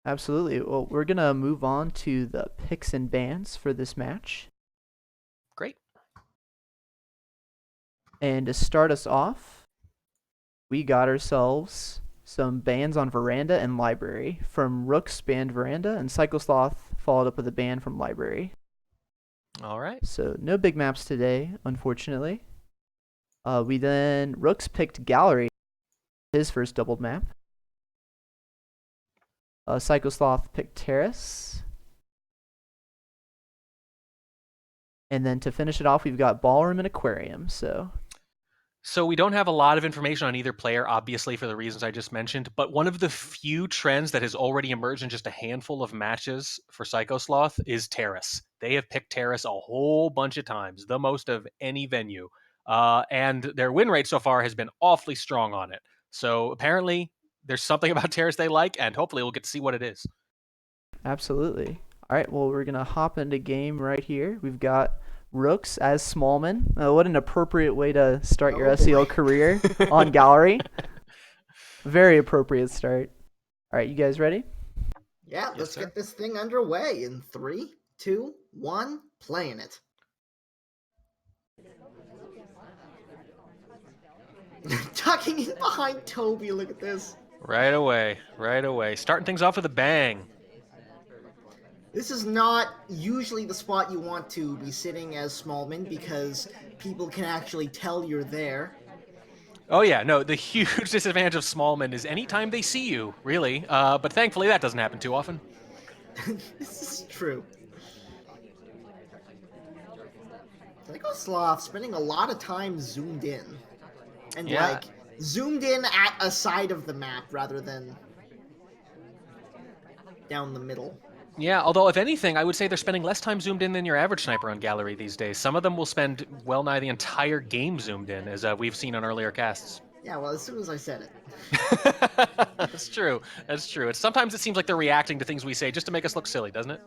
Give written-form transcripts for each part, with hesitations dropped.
Absolutely. Well, we're going to move on to the picks and bans for this match. Great. And to start us off, we got ourselves some bans on Veranda and Library. From Rooks banned Veranda, and SykoSloth followed up with a ban from Library. All right. So no big maps today, unfortunately. Rooks picked Gallery, his first doubled map. SykoSloth picked Terrace. And then to finish it off, we've got Ballroom and Aquarium. So we don't have a lot of information on either player, obviously, for the reasons I just mentioned. But one of the few trends that has already emerged in just a handful of matches for SykoSloth is Terrace. They have picked Terrace a whole bunch of times, the most of any venue. And their win rate so far has been awfully strong on it. So apparently there's something about Terrace they like, and hopefully we'll get to see what it is. Absolutely. All right, well, we're going to hop into game right here. We've got Rooks as Smallman. What an appropriate way to start your SEL career on Gallery. Very appropriate start. All right, you guys ready? Yeah, let's get this thing underway in 3, 2, 1, playing it. Tucking in behind Toby, look at this. Right away. Starting things off with a bang. This is not usually the spot you want to be sitting as Smallman because people can actually tell you're there. Oh yeah, no, the huge disadvantage of Smallman is anytime they see you, really. But thankfully that doesn't happen too often. This is true. SykoSloth spending a lot of time zoomed in. And zoomed in at a side of the map rather than down the middle. Yeah, although if anything, I would say they're spending less time zoomed in than your average sniper on Gallery these days. Some of them will spend well nigh the entire game zoomed in, as we've seen on earlier casts. Yeah, well, as soon as I said it. That's true. Sometimes it seems like they're reacting to things we say just to make us look silly, doesn't it?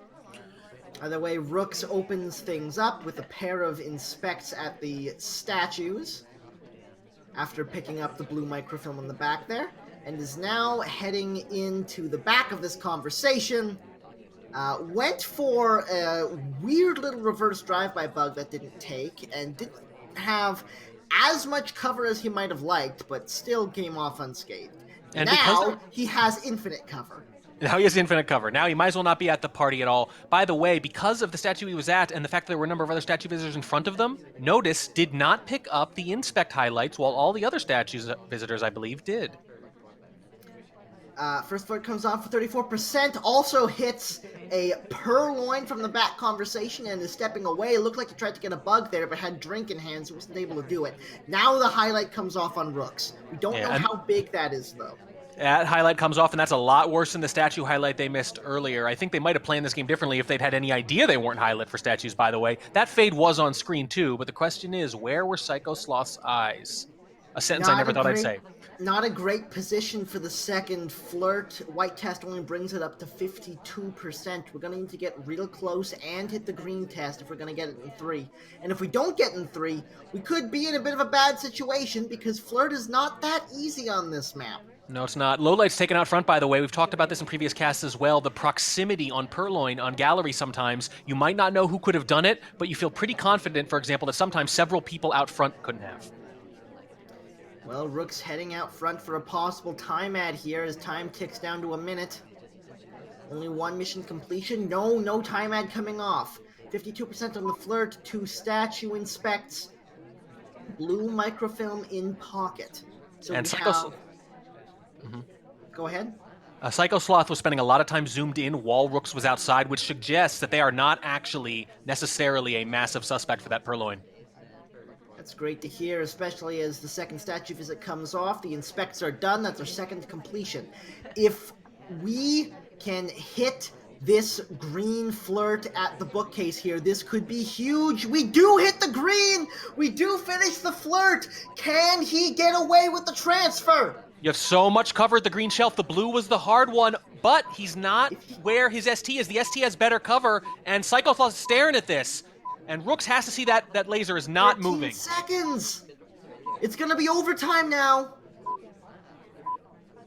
Either way, Rooks opens things up with a pair of inspects at the statues after picking up the blue microfilm in the back there, and is now heading into the back of this conversation. Went for a weird little reverse drive-by bug that didn't take, and didn't have as much cover as he might have liked, but still came off unscathed. And now he has infinite cover. Now he has infinite cover. Now he might as well not be at the party at all. By the way, because of the statue he was at and the fact that there were a number of other statue visitors in front of them, notice did not pick up the inspect highlights while all the other visitors, I believe, did. First Flirt comes on for 34%, also hits a purloin from the back conversation and is stepping away. It looked like he tried to get a bug there, but had drink in hand, so wasn't able to do it. Now the highlight comes off on Rooks. We don't know how big that is, though. That highlight comes off, and that's a lot worse than the statue highlight they missed earlier. I think they might have planned this game differently if they'd had any idea they weren't highlight for statues, by the way. That fade was on screen, too, but the question is, where were SykoSloth's eyes? A sentence I never thought I'd say. Not a great position for the second Flirt. White test only brings it up to 52%. We're going to need to get real close and hit the green test if we're going to get it in 3. And if we don't get in 3, we could be in a bit of a bad situation because Flirt is not that easy on this map. No, it's not. Lowlight's taken out front, by the way. We've talked about this in previous casts as well. The proximity on Purloin, on Gallery sometimes, you might not know who could have done it, but you feel pretty confident, for example, that sometimes several people out front couldn't have. Well, Rook's heading out front for a possible time ad here as time ticks down to a minute. Only one mission completion. No time ad coming off. 52% on the Flirt, 2 statue inspects. Blue microfilm in pocket. So and we have... Go ahead. SykoSloth was spending a lot of time zoomed in while Rooks was outside, which suggests that they are not actually necessarily a massive suspect for that Purloin. That's great to hear, especially as the second statue visit comes off. The inspects are done. That's our second completion. If we can hit this green Flirt at the bookcase here, this could be huge. We do hit the green! We do finish the Flirt! Can he get away with the transfer? You have so much cover at the green shelf. The blue was the hard one, but he's not where his ST is. The ST has better cover, and SykoSloth is staring at this. And Rooks has to see that laser is not moving. 13 seconds! It's gonna be overtime now.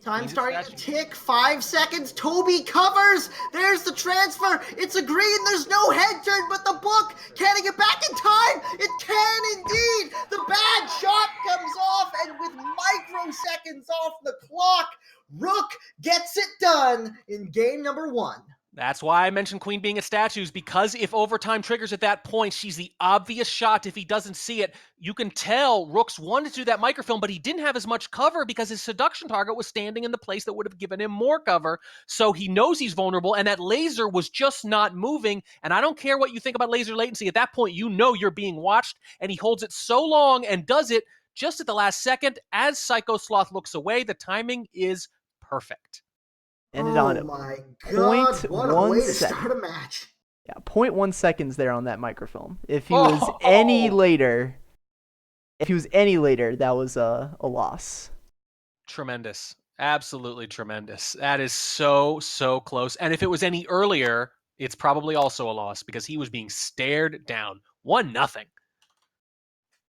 Time Means it's starting to statue. tick. 5 seconds. Toby covers. There's the transfer. It's a green. There's no head turn, but the book. Can it get back in time? It can indeed. The bad shot comes off, and with microseconds off the clock, Rook gets it done in game number 1. That's why I mentioned Queen being at statues, because if overtime triggers at that point, she's the obvious shot if he doesn't see it. You can tell Rooks wanted to do that microfilm, but he didn't have as much cover because his seduction target was standing in the place that would have given him more cover. So he knows he's vulnerable, and that laser was just not moving. And I don't care what you think about laser latency. At that point, you know you're being watched, and he holds it so long and does it just at the last second. As SykoSloth looks away, the timing is perfect. Ended on Oh my god, what a 0.1 way to second. start a match. Yeah, 0.1 seconds there on that microfilm. If he Oh! was any later, that was a loss. Tremendous. Absolutely tremendous. That is so, so close. And if it was any earlier, it's probably also a loss because he was being stared down. 1-0.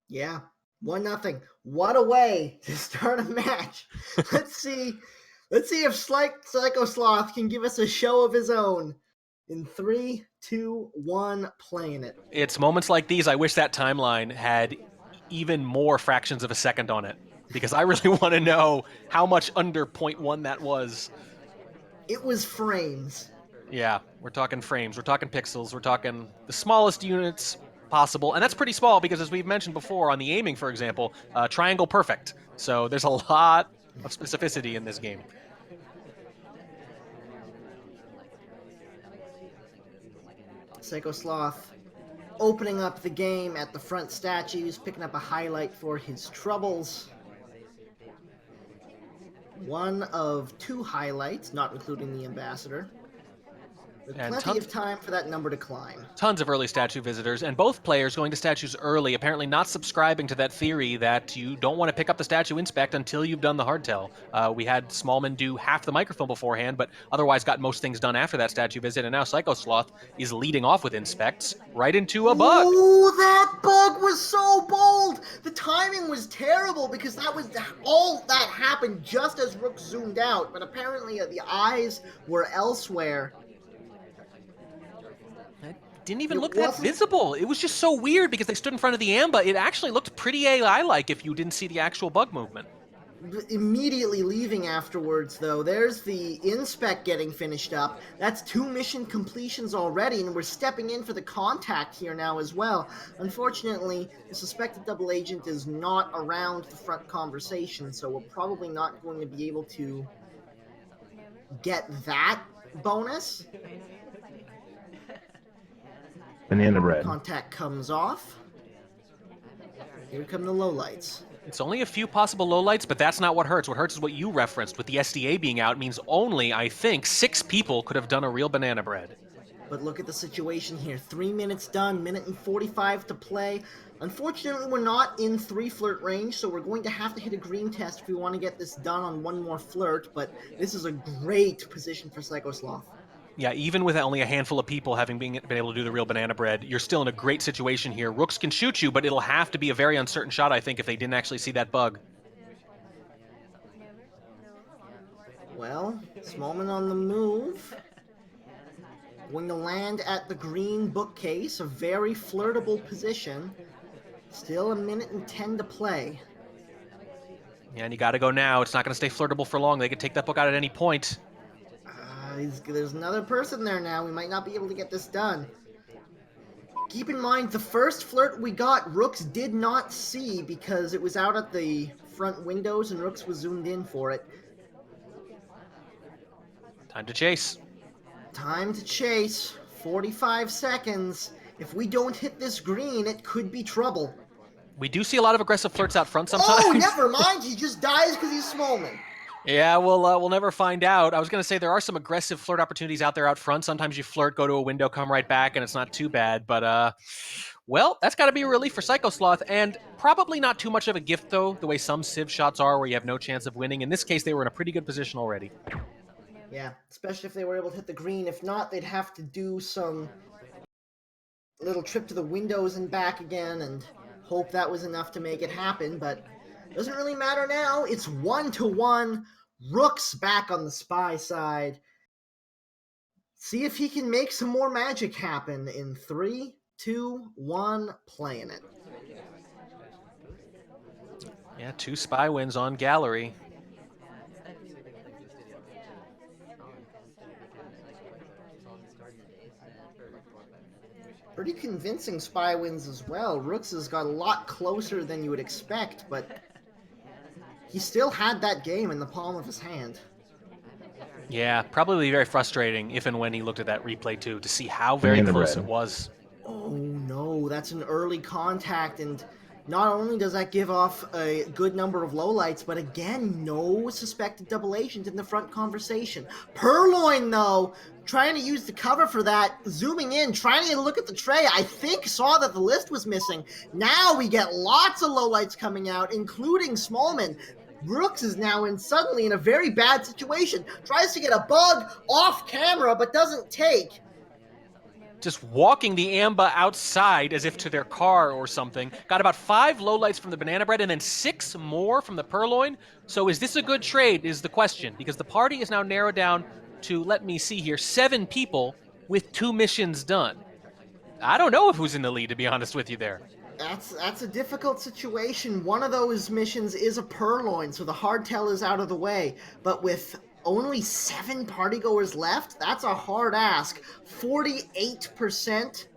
Yeah, 1-0. What a way to start a match. Let's see if SykoSloth can give us a show of his own. In 3, 2, 1, playing it. It's moments like these I wish that timeline had even more fractions of a second on it because I really want to know how much under 0.1 that was. It was frames. Yeah, we're talking frames, we're talking pixels, we're talking the smallest units possible, and that's pretty small because, as we've mentioned before, on the aiming, for example, triangle perfect. So there's a lot of specificity in this game. SykoSloth opening up the game at the front statues, picking up a highlight for his troubles. One of 2 highlights, not including the ambassador. With And plenty of time for that number to climb. Tons of early statue visitors, and both players going to statues early, apparently not subscribing to that theory that you don't want to pick up the statue inspect until you've done the hardtail. We had Smallman do half the microfilm beforehand, but otherwise got most things done after that statue visit, and now SykoSloth is leading off with inspects right into a bug. Oh, that bug was so bold! The timing was terrible because that was all that happened just as Rook zoomed out, but apparently the eyes were elsewhere. Didn't even look that visible. It was just so weird because they stood in front of the Amba. It actually looked pretty AI-like if you didn't see the actual bug movement. Immediately leaving afterwards, though, there's the inspect getting finished up. That's 2 mission completions already, and we're stepping in for the contact here now as well. Unfortunately, the suspected double agent is not around the front conversation, so we're probably not going to be able to get that bonus. Banana bread. Contact comes off. Here come the lowlights. It's only a few possible lowlights, but that's not what hurts. What hurts is what you referenced. With the SDA being out, means only, I think, 6 people could have done a real banana bread. But look at the situation here. 3 minutes done, minute and 45 to play. Unfortunately, we're not in 3 flirt range, so we're going to have to hit a green test if we want to get this done on 1 more flirt, but this is a great position for SykoSloth. Yeah, even with only a handful of people having been able to do the real banana bread, you're still in a great situation here. Rooks can shoot you, but it'll have to be a very uncertain shot, I think, if they didn't actually see that bug. Well, Smallman on the move. Going to land at the green bookcase, a very flirtable position. Still a minute and 10 to play. Yeah, and you gotta go now. It's not gonna stay flirtable for long. They could take that book out at any point. There's another person there now. We might not be able to get this done. Keep in mind, the first flirt we got, Rooks did not see because it was out at the front windows and Rooks was zoomed in for it. Time to chase. Time to chase. 45 seconds. If we don't hit this green, it could be trouble. We do see a lot of aggressive flirts out front sometimes. Oh, never mind. He just dies because he's Smallman. Yeah, we'll never find out. I was going to say there are some aggressive flirt opportunities out there out front. Sometimes you flirt, go to a window, come right back, and it's not too bad. But, well, that's got to be a relief for SykoSloth, and probably not too much of a gift, though, the way some Civ shots are where you have no chance of winning. In this case, they were in a pretty good position already. Yeah, especially if they were able to hit the green. If not, they'd have to do some little trip to the windows and back again and hope that was enough to make it happen, but doesn't really matter now. It's 1-1. Rooks back on the spy side. See if he can make some more magic happen in 3, 2, 1, playing it. Yeah, 2 spy wins on Gallery. Pretty convincing spy wins as well. Rooks has got a lot closer than you would expect, but he still had that game in the palm of his hand. Yeah, probably very frustrating if and when he looked at that replay too, to see how very close it was. Oh no, that's an early contact, and not only does that give off a good number of lowlights, but again, no suspected double agent in the front conversation. Purloin, though, trying to use the cover for that, zooming in, trying to look at the tray, I think saw that the list was missing. Now we get lots of lowlights coming out, including Smallman. Rooks is now suddenly in a very bad situation. Tries to get a bug off camera, but doesn't take. Just walking the Amba outside as if to their car or something. Got about 5 lowlights from the Banana Bread and then 6 more from the Purloin. So is this a good trade is the question, because the party is now narrowed down to, let me see here, 7 people with 2 missions done. I don't know who's in the lead, to be honest with you there. That's a difficult situation. One of those missions is a Purloin, so the hardtail is out of the way. But with only 7 partygoers left, that's a hard ask. 48%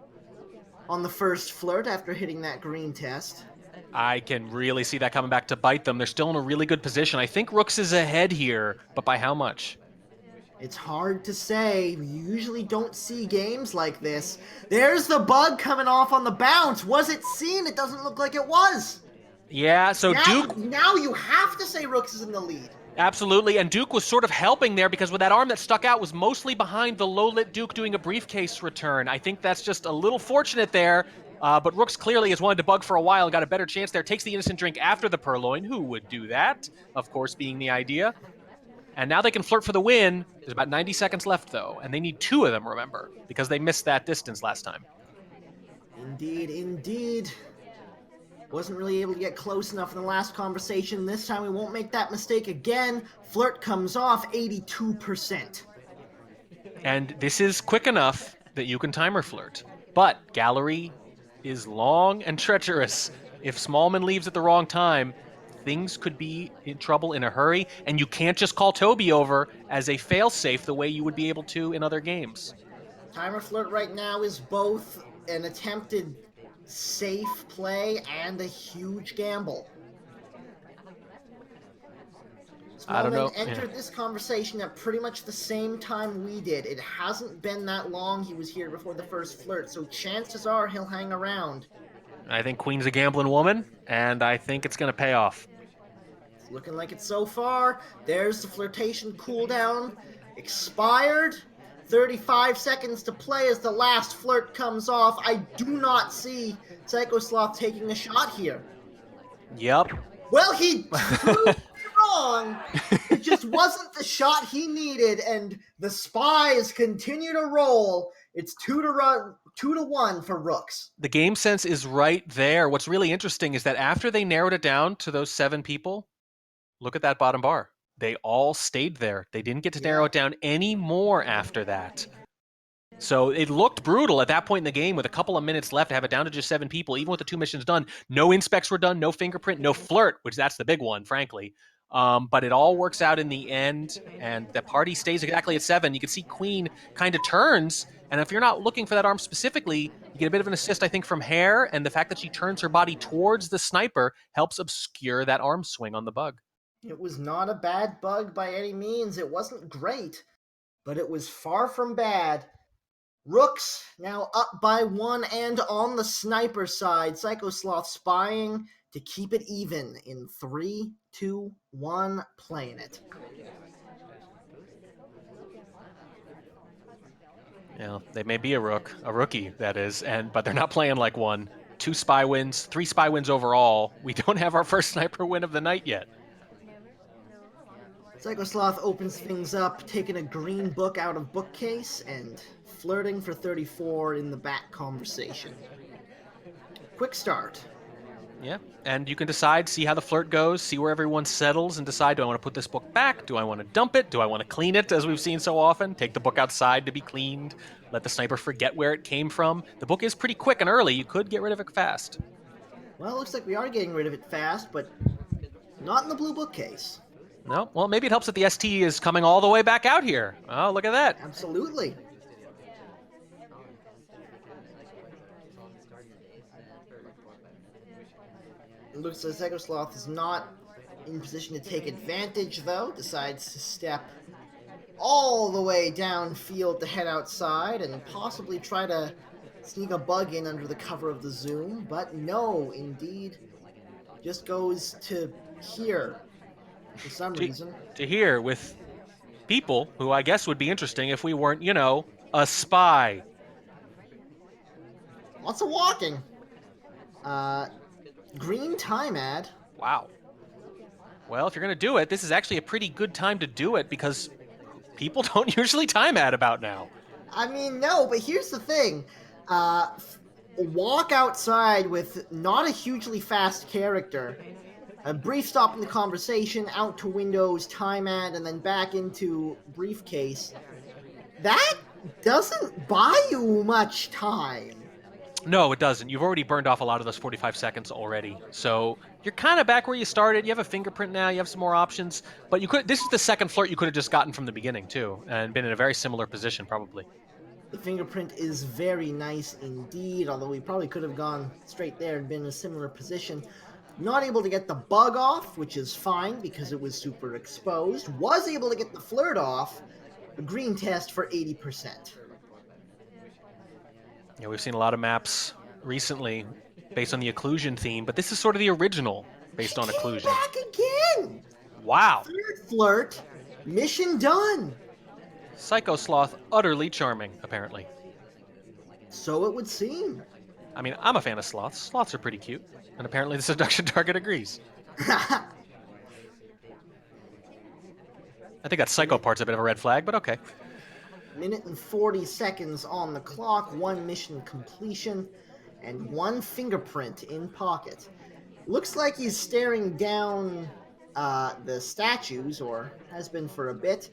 on the first flirt after hitting that green test. I can really see that coming back to bite them. They're still in a really good position. I think Rooks is ahead here, but by how much? It's hard to say. We usually don't see games like this. There's the bug coming off on the bounce. Was it seen? It doesn't look like it was. Yeah, so Duke... Now you have to say Rooks is in the lead. Absolutely, and Duke was sort of helping there because with that arm that stuck out was mostly behind the low-lit Duke doing a briefcase return. I think that's just a little fortunate there, but Rooks clearly has wanted to bug for a while and got a better chance there. Takes the innocent drink after the Purloin. Who would do that? Of course, being the idea. And now they can flirt for the win. There's about 90 seconds left, though, and they need 2 of them, remember, because they missed that distance last time. Indeed, indeed. Wasn't really able to get close enough in the last conversation. This time we won't make that mistake again. Flirt comes off 82%. And this is quick enough that you can timer flirt. But Gallery is long and treacherous. If Smallman leaves at the wrong time, things could be in trouble in a hurry, and you can't just call Toby over as a failsafe the way you would be able to in other games. Timer flirt right now is both an attempted safe play and a huge gamble. I don't know. Smallman entered this conversation at pretty much the same time we did. It hasn't been that long he was here before the first flirt, so chances are he'll hang around. I think Queen's a gambling woman, and I think it's going to pay off. It's looking like it so far. There's the flirtation cooldown. Expired. 35 seconds to play as the last flirt comes off. I do not see SykoSloth taking a shot here. Yep. Well, he proved wrong. It just wasn't the shot he needed, and the spies continue to roll. It's 2-1 for Rooks. The game sense is right there. What's really interesting is that after they narrowed it down to those 7 people, look at that bottom bar. They all stayed there. They didn't get to narrow it down any more after that. So it looked brutal at that point in the game with a couple of minutes left to have it down to just 7 people, even with the 2 missions done. No inspects were done, no fingerprint, no flirt, which that's the big one, frankly. But it all works out in the end, and the party stays exactly at 7. You can see Queen kind of turns, and if you're not looking for that arm specifically, you get a bit of an assist, I think, from Hair, and the fact that she turns her body towards the sniper helps obscure that arm swing on the bug. It was not a bad bug by any means. It wasn't great, but it was far from bad. Rooks now up by 1 and on the sniper side. SykoSloth spying to keep it even in 3, 2, 1, playing it. Yeah, they may be a rookie, that is, but they're not playing like one. 2 spy wins, 3 spy wins overall. We don't have our first sniper win of the night yet. SykoSloth opens things up, taking a green book out of bookcase and flirting for 34 in the back conversation. Quick start. Yeah, and you can decide, see how the flirt goes, see where everyone settles, and decide, do I want to put this book back? Do I want to dump it? Do I want to clean it, as we've seen so often? Take the book outside to be cleaned? Let the sniper forget where it came from? The book is pretty quick and early. You could get rid of it fast. Well, it looks like we are getting rid of it fast, but not in the blue bookcase. No? Well, maybe it helps that the ST is coming all the way back out here. Oh, look at that. Absolutely. It looks like SykoSloth is not in position to take advantage, though. Decides to step all the way downfield to head outside and possibly try to sneak a bug in under the cover of the Zoom. But no, indeed, just goes to here for some reason. To here with people who I guess would be interesting if we weren't, you know, a spy. Lots of walking. Green time ad. Wow. Well, if you're going to do it, this is actually a pretty good time to do it because people don't usually time ad about now. I mean, no, but here's the thing. Walk outside with not a hugely fast character. A brief stop in the conversation, out to windows, time ad, and then back into briefcase. That doesn't buy you much time. No, it doesn't. You've already burned off a lot of those 45 seconds already. So you're kind of back where you started. You have a fingerprint now. You have some more options. But you could. This is the second flirt you could have just gotten from the beginning, too, and been in a very similar position, probably. The fingerprint is very nice indeed, although we probably could have gone straight there and been in a similar position. Not able to get the bug off, which is fine because it was super exposed. Was able to get the flirt off. A green test for 80%. Yeah, we've seen a lot of maps recently based on the occlusion theme, but this is sort of the original based on occlusion. Back again! Wow. Third flirt. Mission done. SykoSloth, utterly charming, apparently. So it would seem. I mean, I'm a fan of sloths. Sloths are pretty cute. And apparently the seduction target agrees. I think that psycho part's a bit of a red flag, but okay. Minute and 40 seconds on the clock, one mission completion, and one fingerprint in pocket. Looks like he's staring down the statues, or has been for a bit.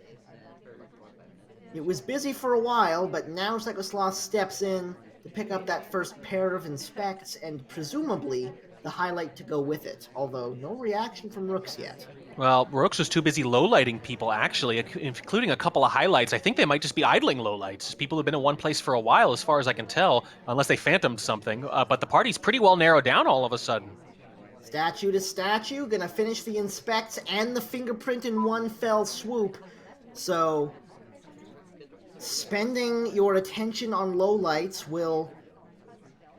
It was busy for a while, but now SykoSloth steps in to pick up that first pair of inspects, and presumably the highlight to go with it, although no reaction from Rooks yet. Well, Rooks was too busy low-lighting people, actually, including a couple of highlights. I think they might just be idling low-lights. People have been in one place for a while, as far as I can tell, unless they phantomed something. But the party's pretty well narrowed down all of a sudden. Statue to statue, gonna finish the inspects and the fingerprint in one fell swoop. So, spending your attention on lowlights will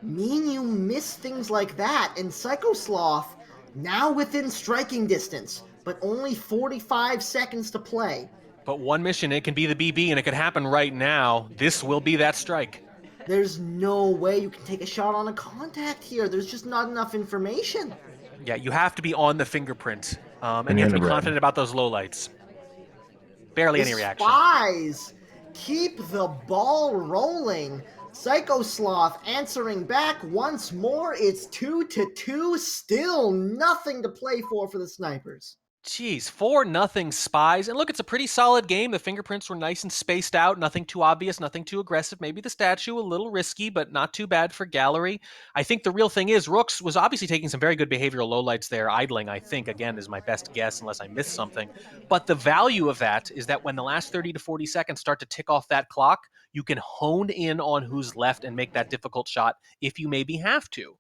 mean you miss things like that, and SykoSloth now within striking distance, but only 45 seconds to play. But one mission, it can be the BB, and it could happen right now. This will be that strike. There's no way you can take a shot on a contact here. There's just not enough information. Yeah, you have to be on the fingerprint, and you have to be confident about those lowlights. Barely any reaction. Spies keep the ball rolling. SykoSloth answering back once more. It's 2-2. Still nothing to play for the snipers. Jeez, 4-0 Spies. And look, it's a pretty solid game. The fingerprints were nice and spaced out. Nothing too obvious, nothing too aggressive. Maybe the statue a little risky, but not too bad for gallery. I think the real thing is Rooks was obviously taking some very good behavioral lowlights there. Idling, I think, again, is my best guess, unless I missed something. But the value of that is that when the last 30 to 40 seconds start to tick off that clock, you can hone in on who's left and make that difficult shot if you maybe have to.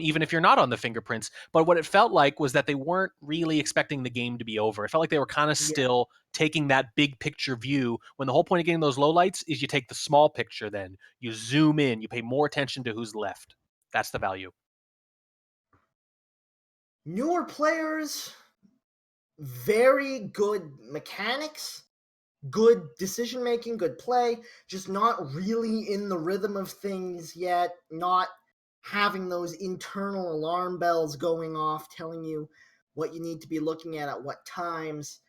Even if you're not on the fingerprints. But what it felt like was that they weren't really expecting the game to be over. It felt like they were kind of still taking that big picture view, when the whole point of getting those lowlights is you take the small picture then. You zoom in, you pay more attention to who's left. That's the value. Newer players, very good mechanics, good decision-making, good play, just not really in the rhythm of things yet, not having those internal alarm bells going off telling you what you need to be looking at what times.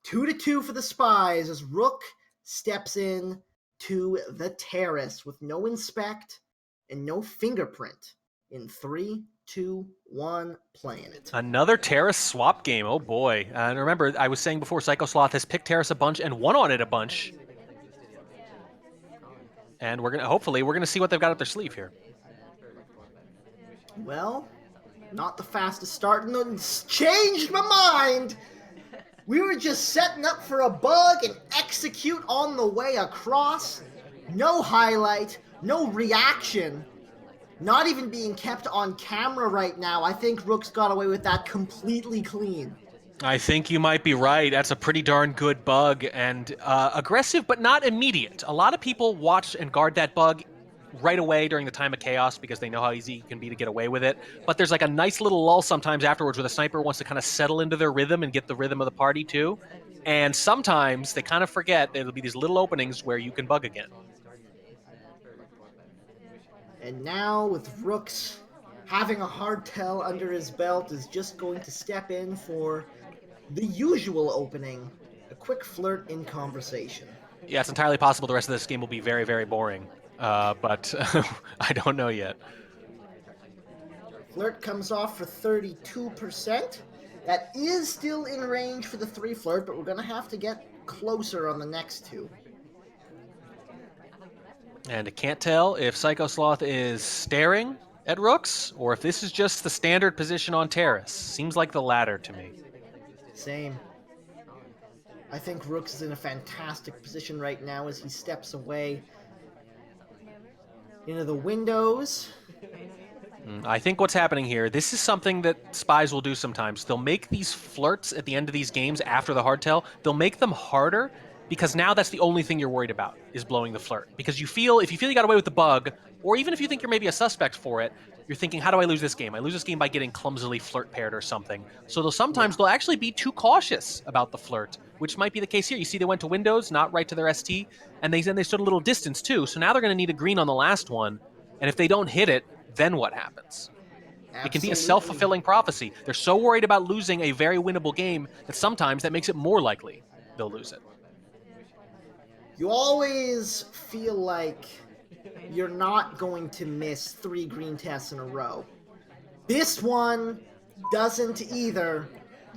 2-2 for the Spies as Rook steps in to the Terrace with no inspect and no fingerprint. In 3, 2, 1, playing it. Another Terrace swap game. Oh boy. And remember, I was saying before, SykoSloth has picked Terrace a bunch and won on it a bunch. And hopefully we're gonna see what they've got up their sleeve here. Well, not the fastest start, and it's changed my mind. We were just setting up for a bug and execute on the way across. No highlight, no reaction. Not even being kept on camera right now. I think Rooks got away with that completely clean. I think you might be right. That's a pretty darn good bug and aggressive, but not immediate. A lot of people watch and guard that bug right away during the time of chaos because they know how easy it can be to get away with it. But there's like a nice little lull sometimes afterwards where the sniper wants to kind of settle into their rhythm and get the rhythm of the party too. And sometimes they kind of forget there'll be these little openings where you can bug again. And now with Rooks having a hardtail under his belt is just going to step in for the usual opening, a quick flirt in conversation. Yeah, it's entirely possible the rest of this game will be very, very boring, but I don't know yet. Flirt comes off for 32%. That is still in range for the 3 flirt, but we're going to have to get closer on the next 2. And I can't tell if SykoSloth is staring at Rooks or if this is just the standard position on Terrace. Seems like the latter to me. Same. I think Rooks is in a fantastic position right now as he steps away into the windows. I think what's happening here, this is something that spies will do sometimes. They'll make these flirts at the end of these games after the hardtail. They'll make them harder because now that's the only thing you're worried about is blowing the flirt. Because if you feel you got away with the bug, or even if you think you're maybe a suspect for it, you're thinking, how do I lose this game? I lose this game by getting clumsily flirt paired or something. So they'll actually be too cautious about the flirt, which might be the case here. You see they went to windows, not right to their ST, and they stood a little distance too. So now they're going to need a green on the last one. And if they don't hit it, then what happens? Absolutely. It can be a self-fulfilling prophecy. They're so worried about losing a very winnable game that sometimes that makes it more likely they'll lose it. You always feel like you're not going to miss 3 green tests in a row. This one doesn't either.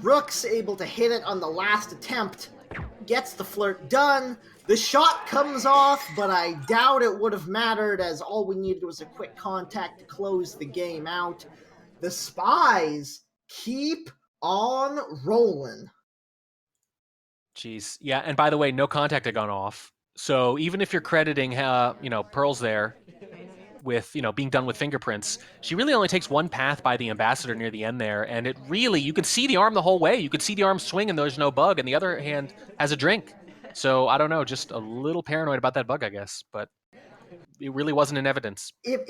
Rooks able to hit it on the last attempt, gets the flirt done. The shot comes off, but I doubt it would have mattered as all we needed was a quick contact to close the game out. The spies keep on rolling. Jeez. Yeah, and by the way, no contact had gone off. So even if you're crediting, Pearl's there with, being done with fingerprints, she really only takes one path by the ambassador near the end there, and you can see the arm the whole way. You could see the arm swing and there's no bug, and the other hand has a drink. So I don't know, just a little paranoid about that bug, I guess, but it really wasn't in evidence. It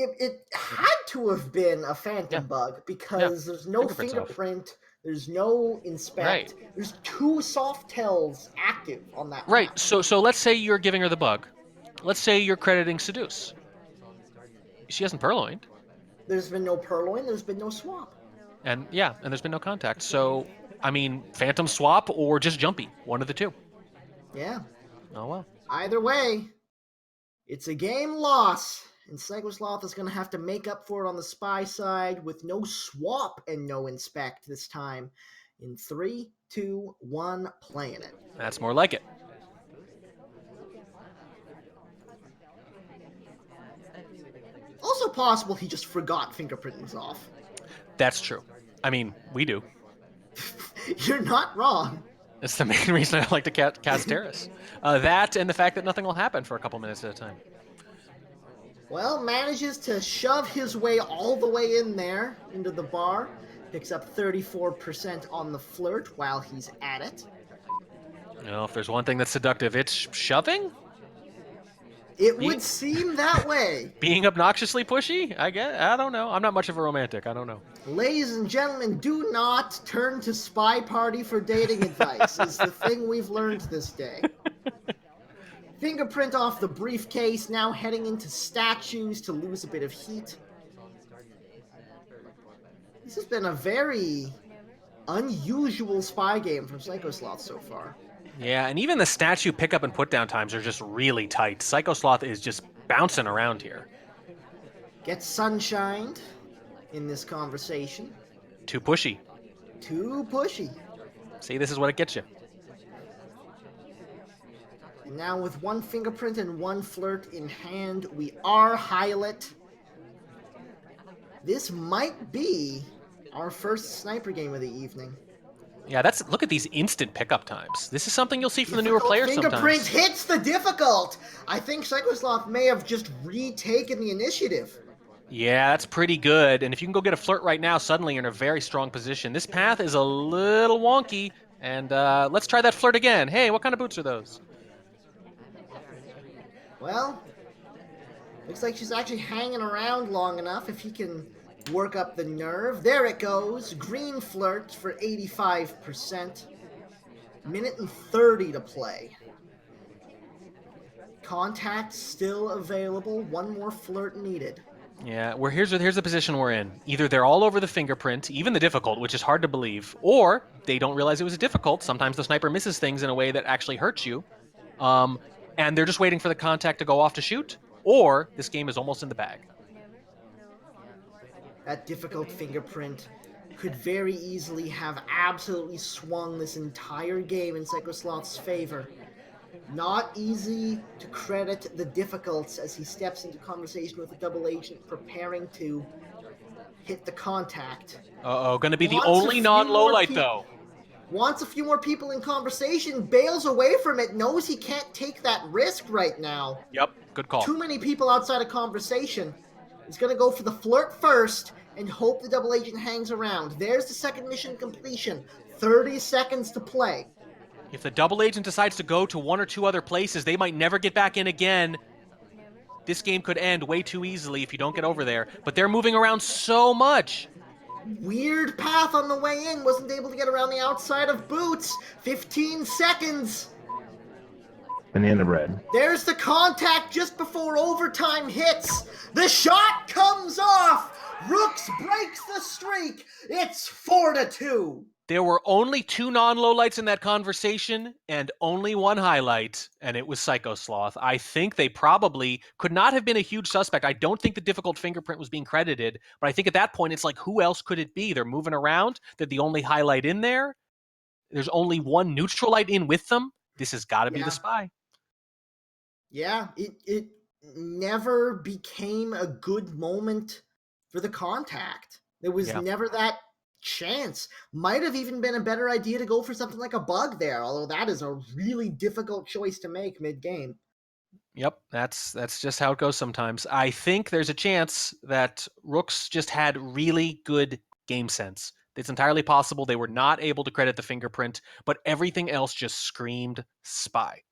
had to have been a phantom bug because there's no fingerprint, there's no inspect, there's 2 soft tells active on that Right, map. so let's say you're giving her the bug. Let's say you're crediting Seduce. She hasn't purloined. There's been no purloin, there's been no swap. And there's been no contact. So, phantom swap or just jumpy, one of the two. Yeah. Oh, well. Either way, it's a game loss, and SykoSloth is going to have to make up for it on the spy side with no swap and no inspect this time. In 3, 2, 1, playing it. That's more like it. Also possible he just forgot fingerprint was off. That's true. We do. You're not wrong. It's the main reason I like to cast Terrace. That and the fact that nothing will happen for a couple minutes at a time. Well, manages to shove his way all the way in there into the bar. Picks up 34% on the flirt while he's at it. If there's one thing that's seductive, it's shoving? It would seem that way. Being obnoxiously pushy? I guess. I don't know. I'm not much of a romantic. I don't know. Ladies and gentlemen, do not turn to SpyParty for dating advice, is the thing we've learned this day. Fingerprint off the briefcase, now heading into statues to lose a bit of heat. This has been a very unusual spy game from SykoSloth so far. Yeah, and even the statue pickup and put down times are just really tight. SykoSloth is just bouncing around here. Gets sunshined. in this conversation. Too pushy. Too pushy. See, this is what it gets you. And now with one fingerprint and one flirt in hand, we are highlight. This might be our first sniper game of the evening. Yeah, look at these instant pickup times. This is something you'll see from the newer Difficult players fingerprint sometimes. hits the difficult. I think SykoSloth may have just retaken the initiative. Yeah, that's pretty good. And if you can go get a flirt right now, suddenly you're in a very strong position. This path is a little wonky. And let's try that flirt again. Hey, what kind of boots are those? Well, looks like she's actually hanging around long enough if he can work up the nerve. There it goes. Green flirt for 85%. Minute and 30 to play. Contact still available. One more flirt needed. Yeah, here's the position we're in. Either they're all over the fingerprint, even the difficult, which is hard to believe, or they don't realize it was difficult. Sometimes the sniper misses things in a way that actually hurts you. And they're just waiting for the contact to go off to shoot, or this game is almost in the bag. That difficult fingerprint could very easily have absolutely swung this entire game in SykoSloth's favor. Not easy to credit the difficults as he steps into conversation with a double agent preparing to hit the contact. Uh-oh, gonna be the Wants a only few non-low more light, peop- though. Wants a few more people in conversation, bails away from it, knows he can't take that risk right now. Yep, good call. Too many people outside of conversation. He's going to go for the flirt first and hope the double agent hangs around. There's the second mission completion. 30 seconds to play. If the double agent decides to go to one or two other places, they might never get back in again. This game could end way too easily if you don't get over there, but they're moving around so much. Weird path on the way in. Wasn't able to get around the outside of boots. 15 seconds. Banana bread. There's the contact just before overtime hits. The shot comes off. Rooks breaks the streak. It's 4-2. There were only two non-low lights in that conversation and only one highlight, and it was SykoSloth. I think they probably could not have been a huge suspect. I don't think the difficult fingerprint was being credited, but I think at that point it's like, who else could it be? They're moving around. They're the only highlight in there. There's only one neutral light in with them. This has got to be the spy. Yeah, it never became a good moment for the contact. There was never that chance. Might have even been a better idea to go for something like a bug there, although that is a really difficult choice to make mid-game. Yep, that's just how it goes sometimes. I think there's a chance that Rooks just had really good game sense. It's entirely possible they were not able to credit the fingerprint, but everything else just screamed spy.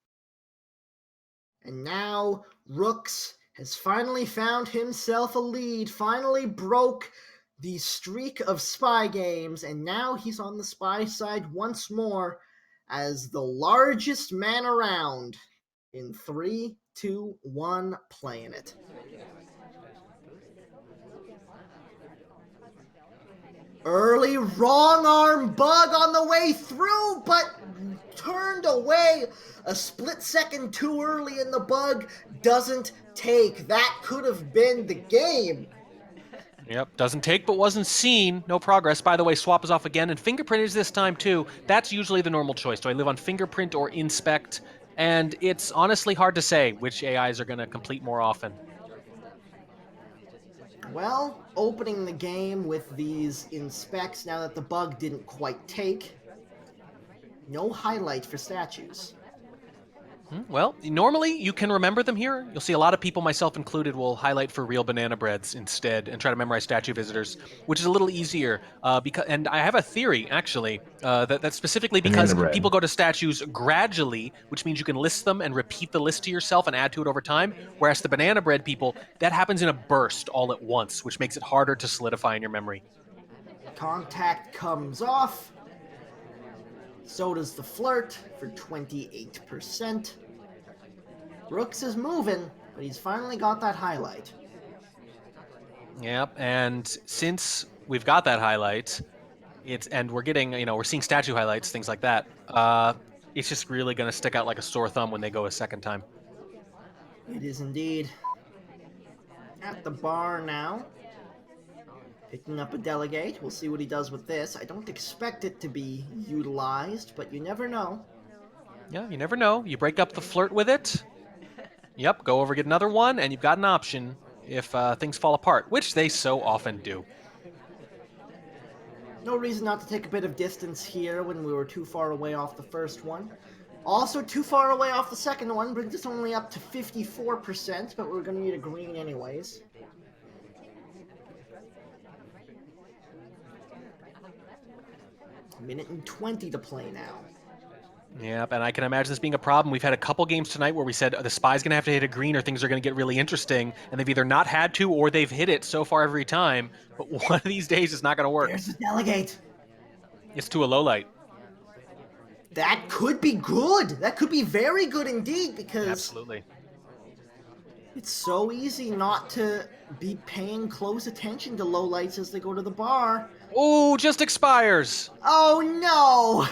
And now Rooks has finally found himself a lead, finally broke the streak of spy games, and now he's on the spy side once more as the largest man around in 3, 2, 1, playing it. Early wrong arm bug on the way through, but turned away a split second too early, and the bug doesn't take. That could have been the game. Yep, doesn't take but wasn't seen. No progress. By the way, swap is off again, and fingerprint is this time too. That's usually the normal choice. Do I live on fingerprint or inspect? And it's honestly hard to say which AIs are going to complete more often. Well, opening the game with these inspects now that the bug didn't quite take. No highlight for statues. Well, normally you can remember them here. You'll see a lot of people, myself included, will highlight for real banana breads instead and try to memorize statue visitors, which is a little easier. And I have a theory, actually, that's specifically because people go to statues gradually, which means you can list them and repeat the list to yourself and add to it over time, whereas the banana bread people, that happens in a burst all at once, which makes it harder to solidify in your memory. Contact comes off. So does the flirt for 28%. Rooks is moving, but he's finally got that highlight. Yep, and since we've got that highlight, and we're getting, we're seeing statue highlights, things like that, it's just really going to stick out like a sore thumb when they go a second time. It is indeed. At the bar now. Picking up a delegate. We'll see what he does with this. I don't expect it to be utilized, but you never know. Yeah, you never know. You break up the flirt with it. Yep, go over, get another one, and you've got an option if things fall apart, which they so often do. No reason not to take a bit of distance here when we were too far away off the first one. Also, too far away off the second one brings us only up to 54%, but we're going to need a green anyways. Minute and 20 to play now. Yep, and I can imagine this being a problem. We've had a couple games tonight where we said the spy's going to have to hit a green or things are going to get really interesting, and they've either not had to or they've hit it so far every time, but one of these days it's not going to work. There's the delegate. It's to a low light. That could be good. That could be very good indeed, because Absolutely. it's so easy not to be paying close attention to lowlights as they go to the bar. Oh, just expires. Oh no!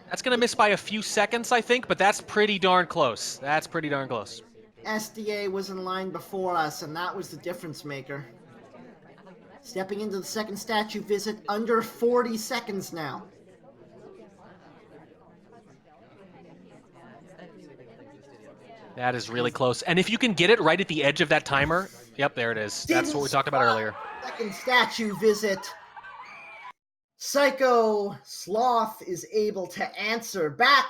That's going to miss by a few seconds, I think, but that's pretty darn close. That's pretty darn close. SDA was in line before us, and that was the difference maker. Stepping into the second statue visit, under 40 seconds now. That is really close. And if you can get it right at the edge of that timer, yep, there it is. That's what we talked about earlier. Second statue visit. SykoSloth is able to answer back.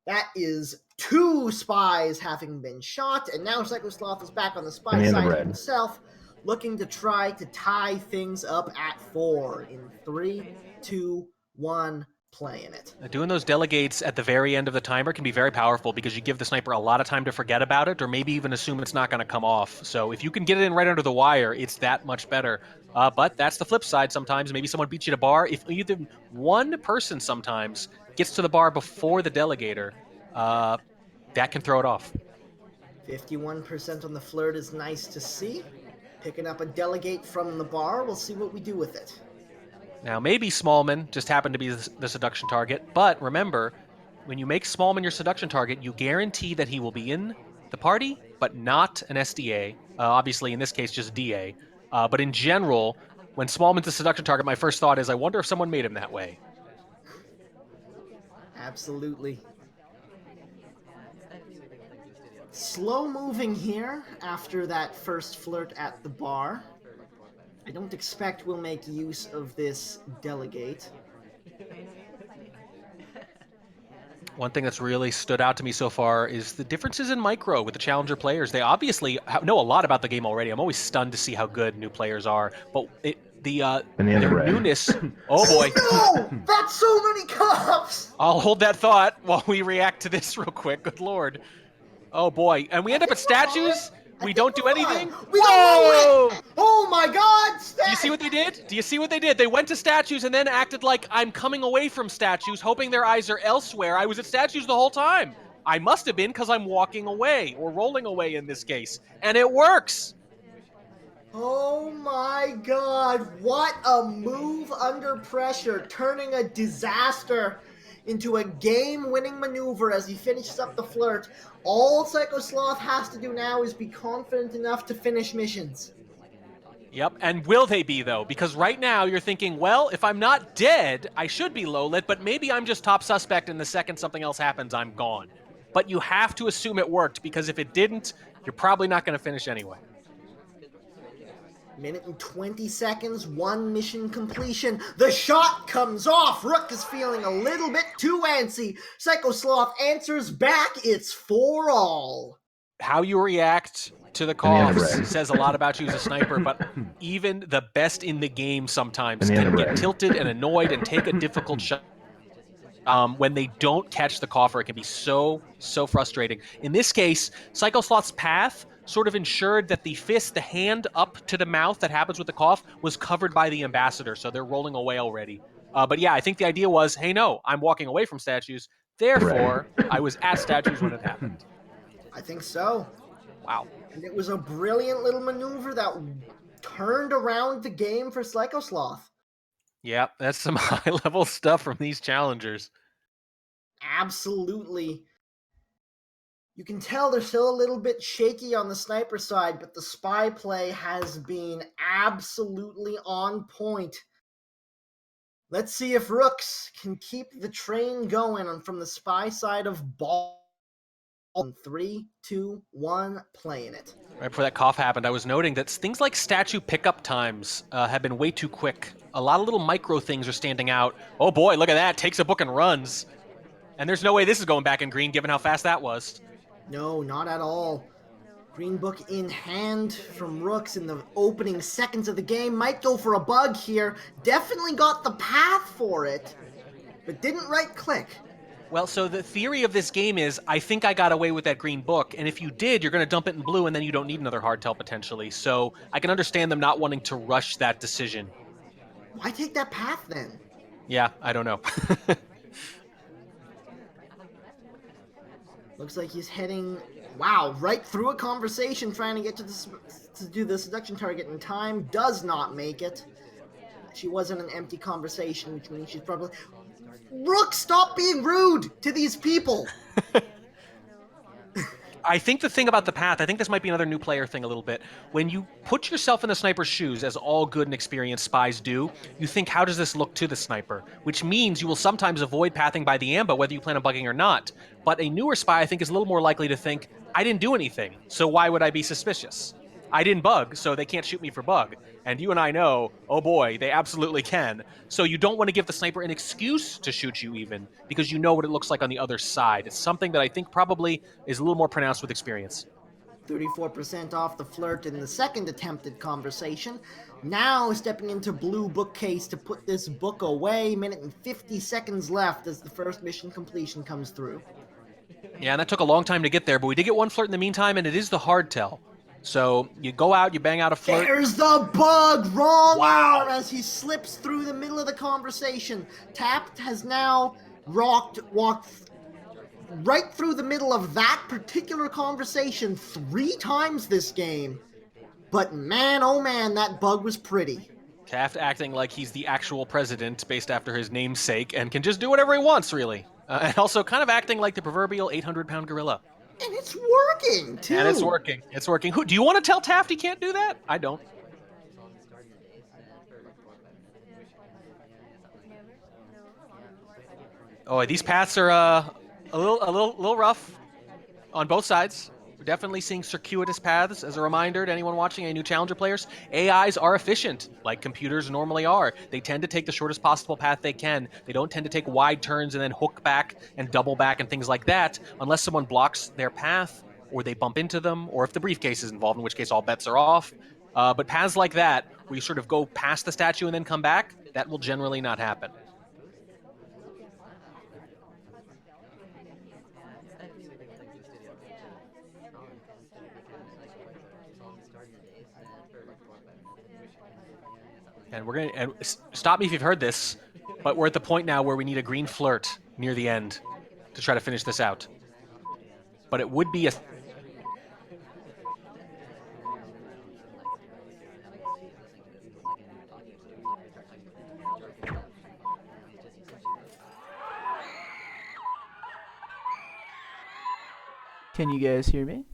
That is 2 spies having been shot, and now SykoSloth is back on the spy side himself, looking to try to tie things up at 4 in 3, 2, 1. Playing it. Doing those delegates at the very end of the timer can be very powerful because you give the sniper a lot of time to forget about it or maybe even assume it's not going to come off. So if you can get it in right under the wire, it's that much better. But that's the flip side sometimes. Maybe someone beats you to bar. If even one person sometimes gets to the bar before the delegator, that can throw it off. 51% on the flirt is nice to see. Picking up a delegate from the bar, we'll see what we do with it. Now, maybe Smallman just happened to be the seduction target, but remember, when you make Smallman your seduction target, you guarantee that he will be in the party, but not an SDA. Obviously, in this case, just DA. But in general, when Smallman's the seduction target, my first thought is, I wonder if someone made him that way. Absolutely. Slow moving here after that first flirt at the bar. I don't expect we'll make use of this delegate. One thing that's really stood out to me so far is the differences in micro with the challenger players. They obviously know a lot about the game already. I'm always stunned to see how good new players are, but their newness. Oh boy! No, that's so many cops. I'll hold that thought while we react to this real quick. Good lord! Oh boy! And we end up at statues. We don't do anything? We don't know it! Oh my god! Do you see what they did? Do you see what they did? They went to statues and then acted like I'm coming away from statues, hoping their eyes are elsewhere. I was at statues the whole time. I must have been because I'm walking away, or rolling away in this case. And it works! Oh my god, what a move under pressure, turning a disaster into a game-winning maneuver as he finishes up the flirt. All SykoSloth has to do now is be confident enough to finish missions. Yep, and will they be, though? Because right now you're thinking, well, if I'm not dead, I should be low-lit, but maybe I'm just top suspect and the second something else happens, I'm gone. But you have to assume it worked, because if it didn't, you're probably not going to finish anyway. Minute and 20 seconds, 1 mission completion. The shot comes off. Rook is feeling a little bit too antsy. SykoSloth answers back. It's 4-all. How you react to the calls says a lot about you as a sniper, but even the best in the game sometimes can get tilted and annoyed and take a difficult shot. When they don't catch the coffer, it can be so frustrating. In this case, SykoSloth's path sort of ensured that the fist, the hand up to the mouth that happens with the cough, was covered by the ambassador, so they're rolling away already. But yeah, I think the idea was, hey, no, I'm walking away from statues, therefore, I was at statues when it happened. I think so. Wow. And it was a brilliant little maneuver that turned around the game for SykoSloth. Yeah, that's some high-level stuff from these challengers. Absolutely. You can tell they're still a little bit shaky on the sniper side, but the spy play has been absolutely on point. Let's see if Rooks can keep the train going from the spy side of ball. 3, 2, 1, playing it. Right before that cough happened, I was noting that things like statue pickup times have been way too quick. A lot of little micro things are standing out. Oh boy, look at that. Takes a book and runs. And there's no way this is going back in green, given how fast that was. No, not at all. Green book in hand from Rooks in the opening seconds of the game. Might go for a bug here. Definitely got the path for it, but didn't right-click. Well, so the theory of this game is, I think I got away with that green book, and if you did, you're going to dump it in blue, and then you don't need another hardtail potentially. So I can understand them not wanting to rush that decision. Why take that path then? Yeah, I don't know. Looks like he's heading, wow, right through a conversation trying to get to do the seduction target in time. Does not make it. She wasn't an empty conversation, which means she's probably... Rook, stop being rude to these people! I think the thing about the path, I think this might be another new player thing a little bit. When you put yourself in the sniper's shoes, as all good and experienced spies do, you think, how does this look to the sniper? Which means you will sometimes avoid pathing by the AMBA, whether you plan on bugging or not. But a newer spy, I think, is a little more likely to think, I didn't do anything, so why would I be suspicious? I didn't bug, so they can't shoot me for bug. And you and I know, oh boy, they absolutely can. So you don't want to give the sniper an excuse to shoot you even, because you know what it looks like on the other side. It's something that I think probably is a little more pronounced with experience. 34% off the flirt in the second attempted conversation. Now stepping into blue bookcase to put this book away. Minute and 50 seconds left as the first mission completion comes through. Yeah, and that took a long time to get there, but we did get one flirt in the meantime, and it is the hardtail. So you go out, you bang out a flirt. There's the bug! Wrong Wow. arm as he slips through the middle of the conversation. Tapped has now walked right through the middle of that particular conversation 3 times this game. But man, oh man, that bug was pretty. Taft acting like he's the actual president based after his namesake and can just do whatever he wants, really. And also kind of acting like the proverbial 800-pound gorilla. And it's working, too. And it's working. It's working. Who, do you want to tell Taft he can't do that? I don't. Oh, these paths are a little rough on both sides. We're definitely seeing circuitous paths. As a reminder to anyone watching, any new Challenger players, AIs are efficient, like computers normally are. They tend to take the shortest possible path they can. They don't tend to take wide turns and then hook back and double back and things like that, unless someone blocks their path, or they bump into them, or if the briefcase is involved, in which case all bets are off. But paths like that, where you sort of go past the statue and then come back, that will generally not happen. And we're going to, and stop me if you've heard this, but we're at the point now where we need a green flirt near the end to try to finish this out. But it would be a... Can you guys hear me?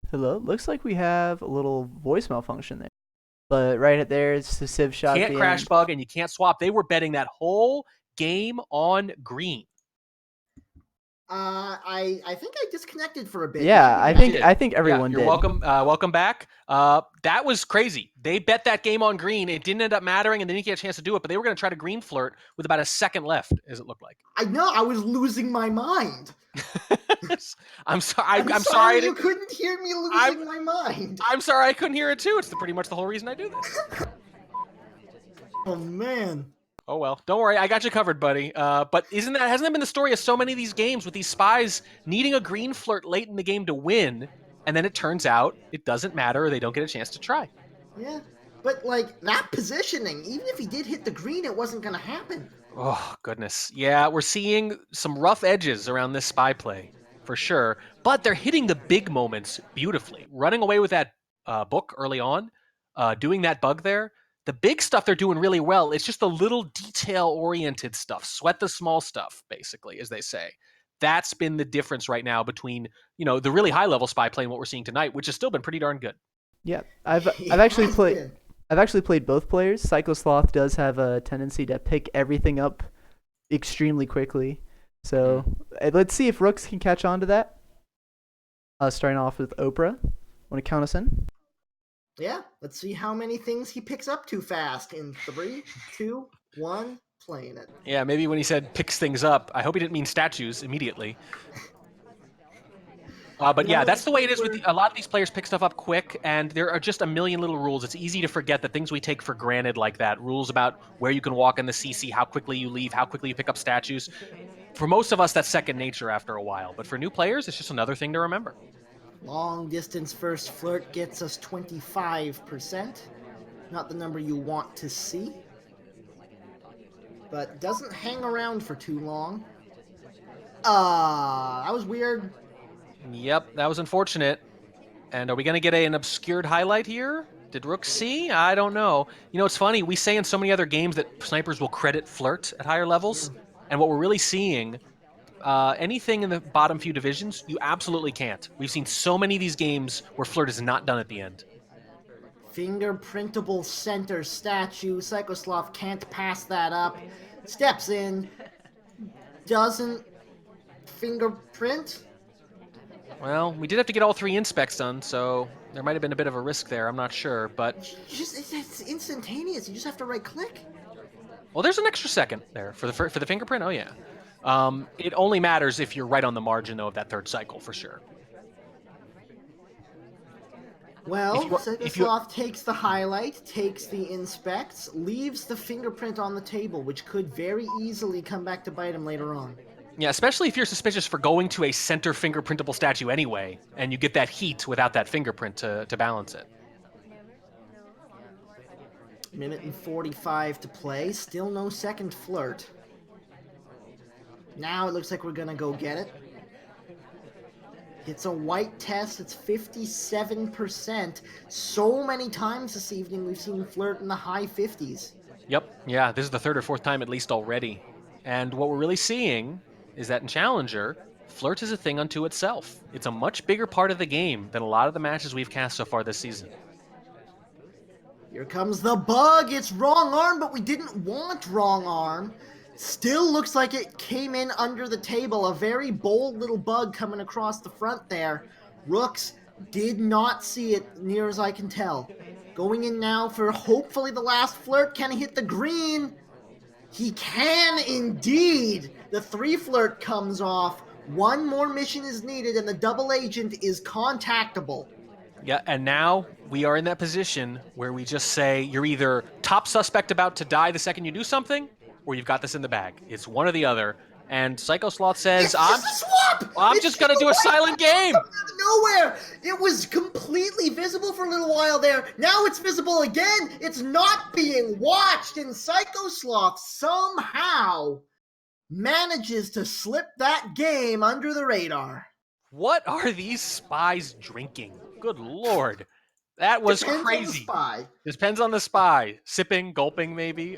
Hello? Looks like we have a little voice malfunction there. But right there, it's the Civ shot. Can't crash bug and you can't swap. They were betting that whole game on green. I think I disconnected for a bit. Yeah, I think everyone you're did. Welcome, welcome back. That was crazy. They bet that game on green. It didn't end up mattering, and they didn't get a chance to do it. But they were going to try to green flirt with about a second left, as it looked like. I know. I was losing my mind. I'm sorry. I'm sorry sorry you couldn't hear me losing my mind. I'm sorry I couldn't hear it too. It's pretty much the whole reason I do this. Oh man. Oh well, don't worry, I got you covered, buddy. But hasn't that been the story of so many of these games with these spies needing a green flirt late in the game to win, and then it turns out it doesn't matter, or they don't get a chance to try. Yeah, but like that positioning, even if he did hit the green, it wasn't going to happen. Oh goodness, yeah, we're seeing some rough edges around this spy play for sure, but they're hitting the big moments beautifully. Running away with that book early on, doing that bug there. The big stuff they're doing really well. It's just the little detail-oriented stuff. Sweat the small stuff, basically, as they say. that's been the difference right now between, the really high level spy play and what we're seeing tonight, which has still been pretty darn good. Yeah, I've actually played both players. SykoSloth does have a tendency to pick everything up extremely quickly. So let's see if Rooks can catch on to that. Starting off with Oprah. Want to count us in? Yeah, let's see how many things he picks up too fast in 3, 2, 1, playing it. Yeah, maybe when he said picks things up, I hope he didn't mean statues immediately. But yeah, that's the way it is with a lot of these players pick stuff up quick, and there are just a million little rules. It's easy to forget that things we take for granted like that. Rules about where you can walk in the CC, how quickly you leave, how quickly you pick up statues. For most of us, that's second nature after a while. But for new players, it's just another thing to remember. Long distance first flirt gets us 25%. Not the number you want to see. But doesn't hang around for too long. That was weird. Yep, that was unfortunate. And are we going to get an obscured highlight here? Did Rooks see? I don't know. It's funny. We say in so many other games that snipers will credit flirt at higher levels. And what we're really seeing, anything in the bottom few divisions, you absolutely can't. We've seen so many of these games where flirt is not done at the end. Fingerprintable center statue. SykoSloth can't pass that up. Steps in. Doesn't fingerprint. Well, we did have to get all 3 inspects done, so there might have been a bit of a risk there. I'm not sure, but It's instantaneous. You just have to right click. Well, there's an extra second there for the fingerprint. Oh yeah. It only matters if you're right on the margin though of that third cycle for sure. Well, SykoSloth takes the highlight, takes the inspects, leaves the fingerprint on the table, which could very easily come back to bite him later on. Yeah, especially if you're suspicious for going to a center fingerprintable statue anyway, and you get that heat without that fingerprint to balance it. Minute and 45 to play. Still no second flirt. Now it looks like we're gonna go get it. It's a white test. It's 57%. So many times this evening we've seen flirt in the high 50s. Yep. Yeah, this is the 3rd or 4th time at least already. And what we're really seeing is that in Challenger, flirt is a thing unto itself. It's a much bigger part of the game than a lot of the matches we've cast so far this season. Here comes the bug. It's wrong arm, but we didn't want wrong arm. Still looks like it came in under the table. A very bold little bug coming across the front there. Rooks did not see it, near as I can tell. Going in now for hopefully the last flirt. Can he hit the green? He can indeed. The 3 flirt comes off. 1 more mission is needed, and the double agent is contactable. Yeah, and now we are in that position where we just say you're either top suspect about to die the second you do something, or you've got this in the bag. It's one or the other. And SykoSloth says, I'm just going to do a silent game. Out of nowhere. It was completely visible for a little while there. Now it's visible again. It's not being watched. And SykoSloth somehow manages to slip that game under the radar. What are these spies drinking? Good Lord. That was Depends crazy. on the spy. Depends on the spy. Sipping, gulping, maybe.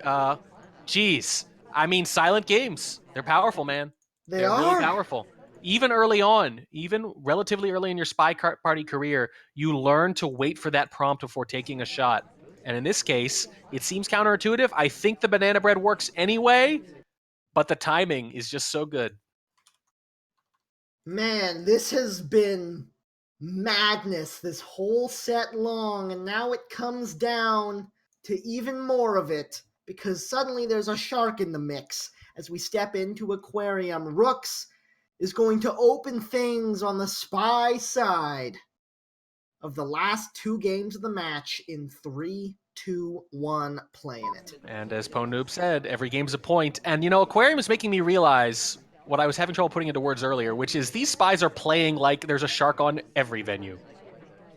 Geez. I mean, silent games. They're powerful, man. They're really powerful. Even early on, even relatively early in your SpyParty career, you learn to wait for that prompt before taking a shot. And in this case, it seems counterintuitive. I think the banana bread works anyway, but the timing is just so good. Man, this has been madness this whole set long, and now it comes down to even more of it, because suddenly there's a shark in the mix. As we step into Aquarium, Rooks is going to open things on the spy side of the last 2 games of the match in 3, 2, 1, playing it. And as Noob said, every game's a point. And, Aquarium is making me realize what I was having trouble putting into words earlier, which is these spies are playing like there's a shark on every venue.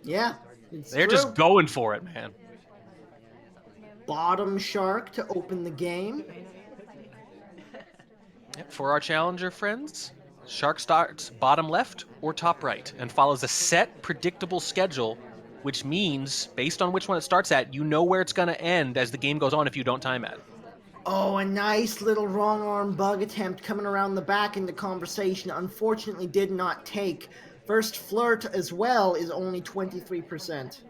Yeah, They're just going for it, man. Bottom shark to open the game. For our challenger friends, shark starts bottom left or top right and follows a set, predictable schedule, which means, based on which one it starts at, you know where it's going to end as the game goes on if you don't time it. Oh, a nice little wrong arm bug attempt coming around the back in the conversation. Unfortunately, did not take. First flirt as well is only 23%.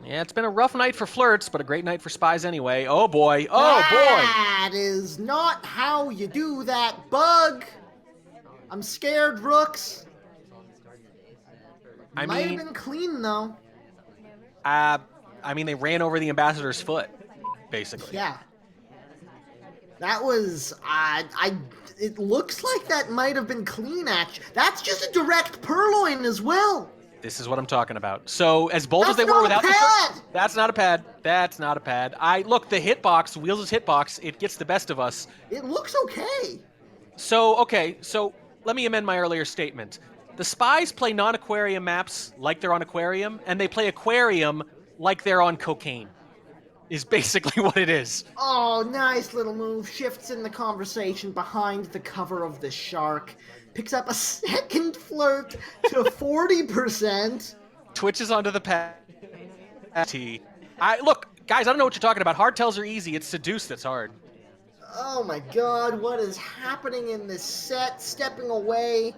Yeah, it's been a rough night for flirts, but a great night for spies anyway. Oh boy, oh boy! That is not how you do that, bug. I'm scared, Rooks. Might have been clean though. I mean, they ran over the ambassador's foot, basically. Yeah. That was, it looks like that might have been clean action. That's just a direct purloin as well. This is what I'm talking about. So, as bold as That's they were not a without pad! the... That's not a pad. That's not a pad. Look, the hitbox, Wheels' hitbox, it gets the best of us. It looks okay. So, okay, so let me amend my earlier statement. The spies play non-aquarium maps like they're on Aquarium, and they play Aquarium like they're on cocaine, is basically what it is. Oh, nice little move. Shifts in the conversation behind the cover of the shark. Picks up a second flirt to 40%. Twitches onto the pad. Look, guys, I don't know what you're talking about. Hard tells are easy. It's seduce that's hard. Oh my god, what is happening in this set? Stepping away.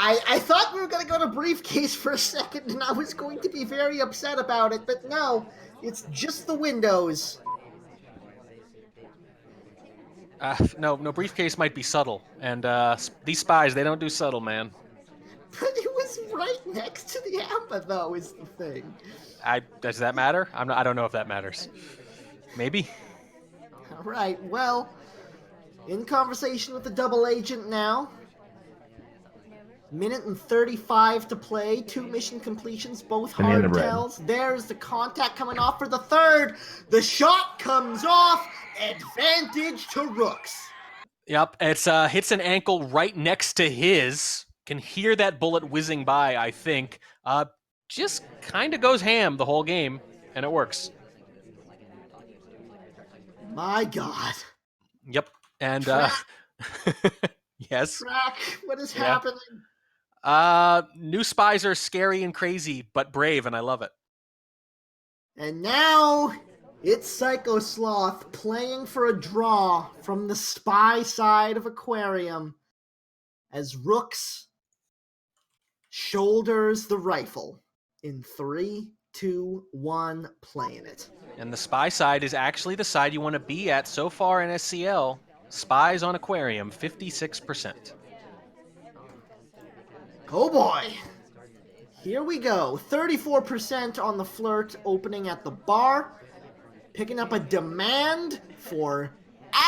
I thought we were going to go to briefcase for a second, and I was going to be very upset about it, but no, it's just the windows. No, briefcase might be subtle, and these spies, they don't do subtle, man. But it was right next to the Amber, though, is the thing. Does that matter? I don't know if that matters. Maybe. All right, well, in conversation with the double agent now. Minute and 35 to play. 2 mission completions, both hard tells. There's the contact coming off for the third. The shot comes off. Advantage to Rooks. Yep, it's hits an ankle right next to his. Can hear that bullet whizzing by, I think. Just kind of goes ham the whole game, and it works. My God. Yep, and yes. Track, what is happening? New spies are scary and crazy, but brave, and I love it. And now it's SykoSloth playing for a draw from the spy side of Aquarium as Rooks shoulders the rifle in 3, 2, 1, playing it. And the spy side is actually the side you want to be at so far in SCL. Spies on Aquarium, 56%. Oh boy. Here we go. 34% on the flirt opening at the bar. Picking up a demand for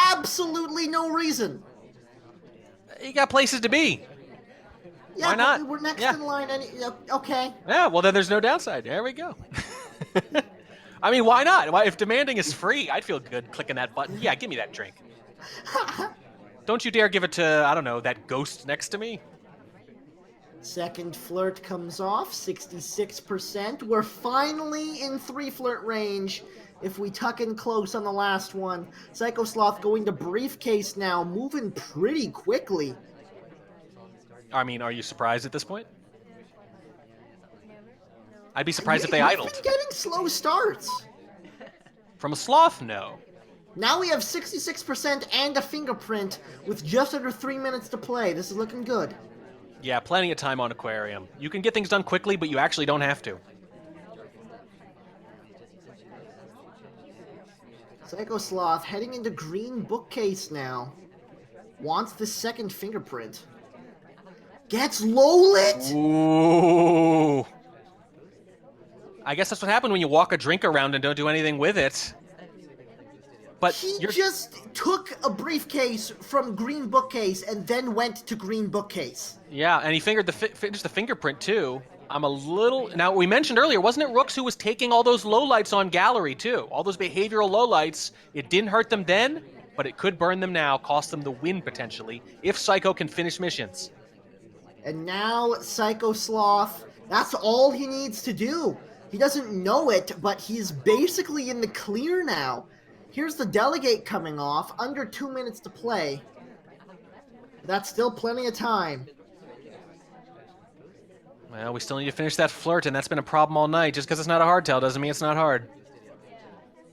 absolutely no reason. You got places to be. Yeah, why not? We're next in line. Okay. Yeah, well, then there's no downside. There we go. I mean, why not? If demanding is free, I'd feel good clicking that button. Yeah, give me that drink. Don't you dare give it to, I don't know, that ghost next to me. Second flirt comes off, 66%. We're finally in 3 flirt range if we tuck in close on the last one. SykoSloth going to briefcase now, moving pretty quickly. I mean, are you surprised at this point? I'd be surprised if they idled. We've been getting slow starts. From a sloth, no. Now we have 66% and a fingerprint with just under 3 minutes to play. This is looking good. Yeah, plenty of time on Aquarium. You can get things done quickly, but you actually don't have to. SykoSloth heading into green bookcase now. Wants the second fingerprint. Gets low lit! Ooh. I guess that's what happened when you walk a drink around and don't do anything with it. But he just took a briefcase from green bookcase and then went to green bookcase. Yeah, and he finished the fingerprint too. I'm a little... Now, we mentioned earlier, wasn't it Rooks who was taking all those lowlights on gallery too? All those behavioral lowlights. It didn't hurt them then, but it could burn them now, cost them the win potentially, if Syko can finish missions. And now SykoSloth, that's all he needs to do. He doesn't know it, but he's basically in the clear now. Here's the delegate coming off, under 2 minutes to play. That's still plenty of time. Well, we still need to finish that flirt, and that's been a problem all night. Just because it's not a hard tell doesn't mean it's not hard.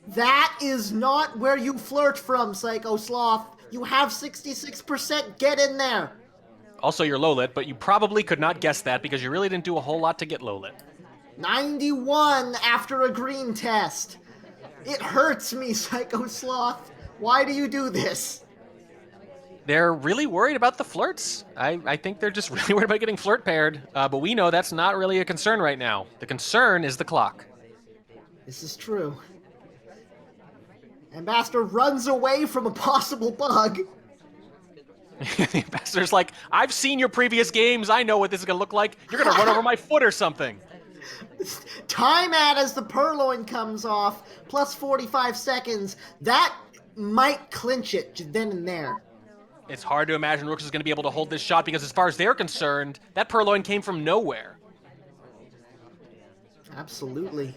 That is not where you flirt from, SykoSloth. You have 66%. Get in there. Also, you're low lit, but you probably could not guess that because you really didn't do a whole lot to get low lit. 91 after a green test. It hurts me, SykoSloth. Why do you do this? They're really worried about the flirts. I think they're just really worried about getting flirt paired, but we know that's not really a concern right now. The concern is the clock. This is true. Ambassador runs away from a possible bug. The ambassador's like, I've seen your previous games. I know what this is going to look like. You're going to run over my foot or something. Time ad as the purloin comes off, plus 45 seconds. That might clinch it then and there. It's hard to imagine Rooks is going to be able to hold this shot because as far as they're concerned, that purloin came from nowhere. Absolutely.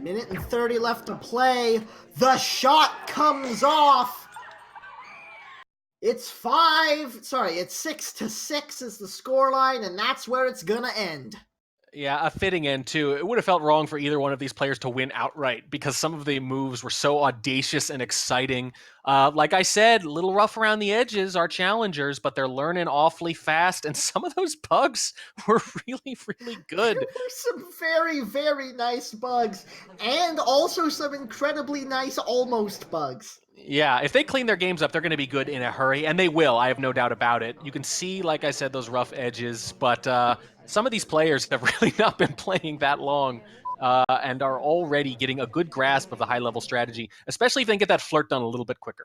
Minute and 30 left to play. The shot comes off. It's 6-6 is the scoreline, and that's where it's gonna end. Yeah, a fitting end, too. It would have felt wrong for either one of these players to win outright because some of the moves were so audacious and exciting. Like I said, a little rough around the edges, our challengers, but they're learning awfully fast, and some of those bugs were really, really good. There were some very, very nice bugs, and also some incredibly nice almost bugs. Yeah, if they clean their games up, they're going to be good in a hurry, and they will. I have no doubt about it. You can see, like I said, those rough edges, but some of these players have really not been playing that long and are already getting a good grasp of the high-level strategy, especially if they can get that flirt done a little bit quicker.